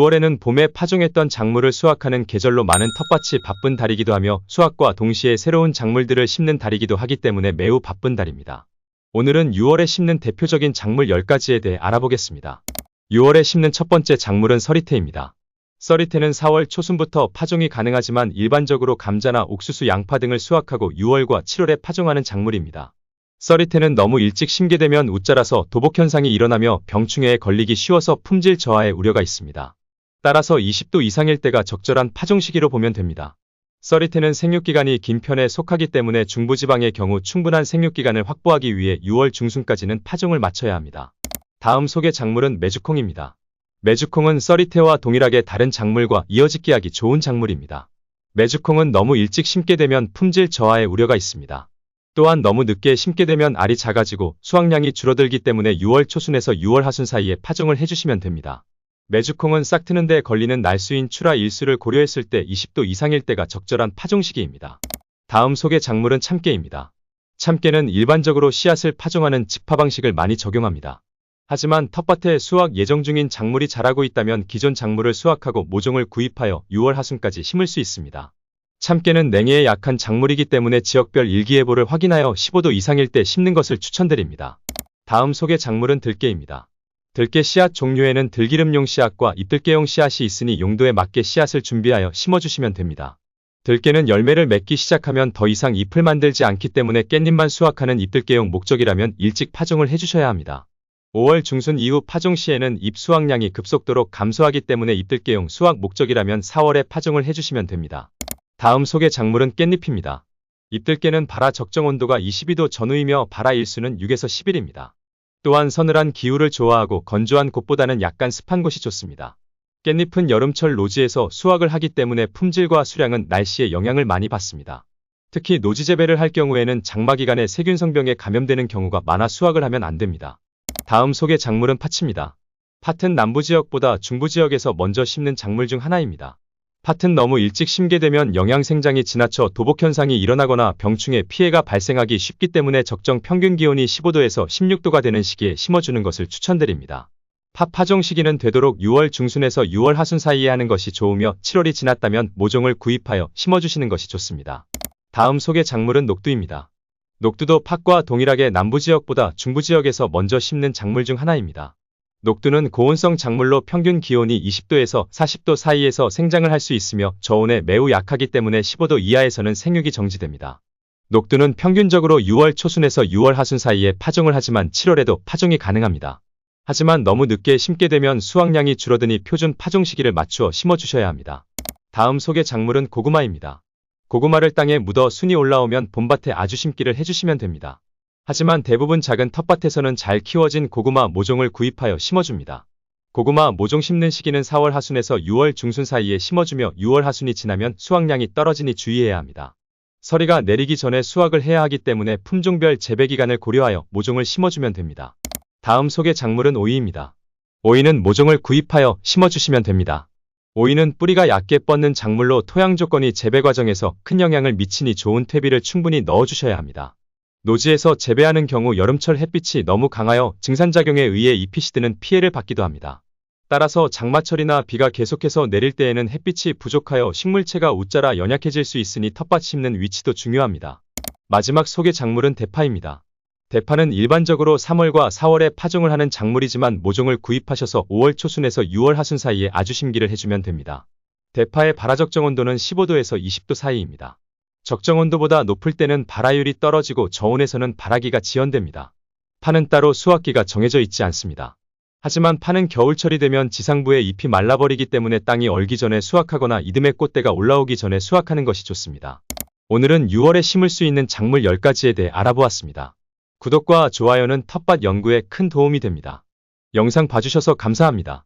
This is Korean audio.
6월에는 봄에 파종했던 작물을 수확하는 계절로 많은 텃밭이 바쁜 달이기도 하며 수확과 동시에 새로운 작물들을 심는 달이기도 하기 때문에 매우 바쁜 달입니다. 오늘은 6월에 심는 대표적인 작물 10가지에 대해 알아보겠습니다. 6월에 심는 첫 번째 작물은 서리태입니다. 서리태는 4월 초순부터 파종이 가능하지만 일반적으로 감자나 옥수수, 양파 등을 수확하고 6월과 7월에 파종하는 작물입니다. 서리태는 너무 일찍 심게 되면 웃자라서 도복 현상이 일어나며 병충해에 걸리기 쉬워서 품질 저하의 우려가 있습니다. 따라서 20도 이상일 때가 적절한 파종 시기로 보면 됩니다. 서리태는 생육기간이 긴 편에 속하기 때문에 중부지방의 경우 충분한 생육기간을 확보하기 위해 6월 중순까지는 파종을 마쳐야 합니다. 다음 소개 작물은 메주콩입니다. 메주콩은 서리태와 동일하게 다른 작물과 이어짓기 하기 좋은 작물입니다. 메주콩은 너무 일찍 심게 되면 품질 저하의 우려가 있습니다. 또한 너무 늦게 심게 되면 알이 작아지고 수확량이 줄어들기 때문에 6월 초순에서 6월 하순 사이에 파종을 해주시면 됩니다. 메주콩은 싹 트는 데 걸리는 날수인 출하 일수를 고려했을 때 20도 이상일 때가 적절한 파종 시기입니다. 다음 소개 작물은 참깨입니다. 참깨는 일반적으로 씨앗을 파종하는 직파 방식을 많이 적용합니다. 하지만 텃밭에 수확 예정 중인 작물이 자라고 있다면 기존 작물을 수확하고 모종을 구입하여 6월 하순까지 심을 수 있습니다. 참깨는 냉해에 약한 작물이기 때문에 지역별 일기예보를 확인하여 15도 이상일 때 심는 것을 추천드립니다. 다음 소개 작물은 들깨입니다. 들깨 씨앗 종류에는 들기름용 씨앗과 잎들깨용 씨앗이 있으니 용도에 맞게 씨앗을 준비하여 심어주시면 됩니다. 들깨는 열매를 맺기 시작하면 더 이상 잎을 만들지 않기 때문에 깻잎만 수확하는 잎들깨용 목적이라면 일찍 파종을 해주셔야 합니다. 5월 중순 이후 파종 시에는 잎 수확량이 급속도로 감소하기 때문에 잎들깨용 수확 목적이라면 4월에 파종을 해주시면 됩니다. 다음 소개 작물은 깻잎입니다. 잎들깨는 발화 적정 온도가 22도 전후이며 발화 일수는 6에서 10일입니다. 또한 서늘한 기후를 좋아하고 건조한 곳보다는 약간 습한 곳이 좋습니다. 깻잎은 여름철 노지에서 수확을 하기 때문에 품질과 수량은 날씨의 영향을 많이 받습니다. 특히 노지 재배를 할 경우에는 장마 기간에 세균성병에 감염되는 경우가 많아 수확을 하면 안 됩니다. 다음 소개 작물은 팥입니다. 팥은 남부지역보다 중부지역에서 먼저 심는 작물 중 하나입니다. 팥은 너무 일찍 심게 되면 영양생장이 지나쳐 도복 현상이 일어나거나 병충해 피해가 발생하기 쉽기 때문에 적정 평균 기온이 15도에서 16도가 되는 시기에 심어주는 것을 추천드립니다. 팥 파종 시기는 되도록 6월 중순에서 6월 하순 사이에 하는 것이 좋으며 7월이 지났다면 모종을 구입하여 심어주시는 것이 좋습니다. 다음 소개 작물은 녹두입니다. 녹두도 팥과 동일하게 남부지역보다 중부지역에서 먼저 심는 작물 중 하나입니다. 녹두는 고온성 작물로 평균 기온이 20도에서 40도 사이에서 생장을 할 수 있으며 저온에 매우 약하기 때문에 15도 이하에서는 생육이 정지됩니다. 녹두는 평균적으로 6월 초순에서 6월 하순 사이에 파종을 하지만 7월에도 파종이 가능합니다. 하지만 너무 늦게 심게 되면 수확량이 줄어드니 표준 파종 시기를 맞추어 심어주셔야 합니다. 다음 소개 작물은 고구마입니다. 고구마를 땅에 묻어 순이 올라오면 봄밭에 아주 심기를 해주시면 됩니다. 하지만 대부분 작은 텃밭에서는 잘 키워진 고구마 모종을 구입하여 심어줍니다. 고구마 모종 심는 시기는 4월 하순에서 6월 중순 사이에 심어주며 6월 하순이 지나면 수확량이 떨어지니 주의해야 합니다. 서리가 내리기 전에 수확을 해야 하기 때문에 품종별 재배 기간을 고려하여 모종을 심어주면 됩니다. 다음 소개 작물은 오이입니다. 오이는 모종을 구입하여 심어주시면 됩니다. 오이는 뿌리가 얇게 뻗는 작물로 토양 조건이 재배 과정에서 큰 영향을 미치니 좋은 퇴비를 충분히 넣어주셔야 합니다. 노지에서 재배하는 경우 여름철 햇빛이 너무 강하여 증산작용에 의해 잎이 시드는 피해를 받기도 합니다. 따라서 장마철이나 비가 계속해서 내릴 때에는 햇빛이 부족하여 식물체가 웃자라 연약해질 수 있으니 텃밭 심는 위치도 중요합니다. 마지막 소개 작물은 대파입니다. 대파는 일반적으로 3월과 4월에 파종을 하는 작물이지만 모종을 구입하셔서 5월 초순에서 6월 하순 사이에 아주 심기를 해주면 됩니다. 대파의 발화 적정 온도는 15도에서 20도 사이입니다. 적정 온도보다 높을 때는 발화율이 떨어지고 저온에서는 발화기가 지연됩니다. 파는 따로 수확기가 정해져 있지 않습니다. 하지만 파는 겨울철이 되면 지상부의 잎이 말라버리기 때문에 땅이 얼기 전에 수확하거나 이듬해 꽃대가 올라오기 전에 수확하는 것이 좋습니다. 오늘은 6월에 심을 수 있는 작물 10가지에 대해 알아보았습니다. 구독과 좋아요는 텃밭 연구에 큰 도움이 됩니다. 영상 봐주셔서 감사합니다.